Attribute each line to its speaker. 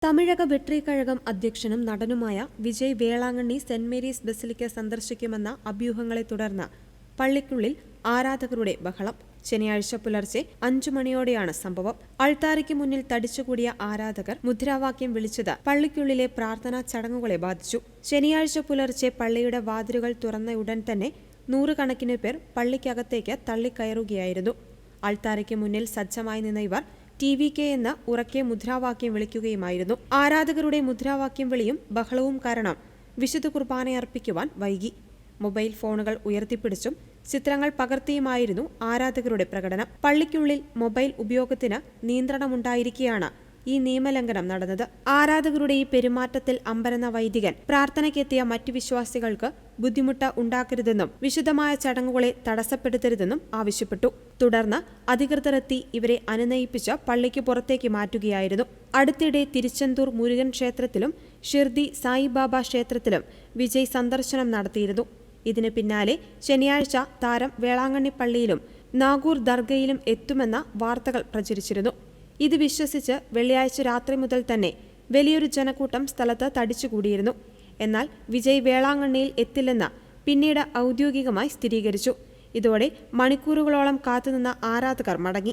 Speaker 1: തമിഴക വെട്രിക്കഴകം അധ്യക്ഷനും നടനുമായ Vijay Velankanni saint Mary's basilica സന്ദർശിക്കുമെന്ന അഭ്യൂഹങ്ങളെ തുടർന്ന് പള്ളിക്കുള്ളിൽ ആരാധകരുടെ ബഹളം. ശനിയാഴ്ച പുലർച്ചെ 5 മണിയോടെയാണ് സംഭവം. അൾത്താരയ്ക്ക് മുന്നിൽ തടിച്ചുകൂടിയ ആരാധകർ മുദ്രാവാക്യം വിളിച്ചത് പള്ളിക്കുള്ളിലെ പ്രാർത്ഥനാ ചടങ്ങുകളെ ബാധിച്ചു. ശനിയാഴ്ച പുലർച്ചെ പള്ളിയുടെ വാതിലുകൾ തുറന്ന ഉടൻ തന്നെ നൂറുകണക്കിന് പേർ പള്ളിക്കകത്തേക്ക് തള്ളിക്കയറുകയായിരുന്നു. അൾത്താരയ്ക്ക് മുന്നിൽ സജ്ജമായി നിന്ന ഇവർ TVK എന്ന് ഉറക്കെ മുദ്രാവാക്യം വിളിക്കുകയുമായിരുന്നു. ആരാധകരുടെ മുദ്രാവാക്യം വിളിയും ബഹളവും കാരണം വിശുദ്ധ കുർബാനയർപ്പിക്കുവാൻ വൈകി. മൊബൈൽ ഫോണുകൾ ഉയർത്തിപ്പിടിച്ചും ചിത്രങ്ങൾ പകർത്തിയുമായിരുന്നു ആരാധകരുടെ പ്രകടനം. പള്ളിക്കുള്ളിൽ മൊബൈൽ ഉപയോഗത്തിന് നിയന്ത്രണമുണ്ടായിരിക്കെയാണ് ഈ നിയമലംഘനം നടന്നത്. ആരാധകരുടെ ഈ പെരുമാറ്റത്തിൽ അമ്പരന്ന വൈദികൻ പ്രാർത്ഥനയ്ക്കെത്തിയ മറ്റു വിശ്വാസികൾക്ക് ബുദ്ധിമുട്ട് ഉണ്ടാക്കരുതെന്നും വിശുദ്ധമായ ചടങ്ങുകളെ തടസ്സപ്പെടുത്തരുതെന്നും ആവശ്യപ്പെട്ടു. തുടർന്ന് അധികൃതരെത്തി ഇവരെ അനുനയിപ്പിച്ച് പള്ളിക്ക് പുറത്തേക്ക് മാറ്റുകയായിരുന്നു. അടുത്തിടെ തിരുച്ചെന്തൂർ മുരുകൻ ക്ഷേത്രത്തിലും ഷിർദി സായിബാബ ക്ഷേത്രത്തിലും വിജയ് സന്ദർശനം നടത്തിയിരുന്നു. ഇതിന് പിന്നാലെ ശനിയാഴ്ച താരം വേളാങ്കണ്ണി പള്ളിയിലും നാഗൂർ ദർഗയിലും എത്തുമെന്ന വാർത്തകൾ പ്രചരിച്ചിരുന്നു. ഇത് വിശ്വസിച്ച് വെള്ളിയാഴ്ച രാത്രി മുതൽ തന്നെ വലിയൊരു ജനക്കൂട്ടം സ്ഥലത്ത് തടിച്ചുകൂടിയിരുന്നു. എന്നാൽ വിജയ് വേളാങ്കണ്ണിയിൽ എത്തില്ലെന്ന് പിന്നീട് ഔദ്യോഗികമായി സ്ഥിരീകരിച്ചു. ഇതോടെ മണിക്കൂറുകളോളം കാത്തുനിന്ന ആരാധകർ മടങ്ങി.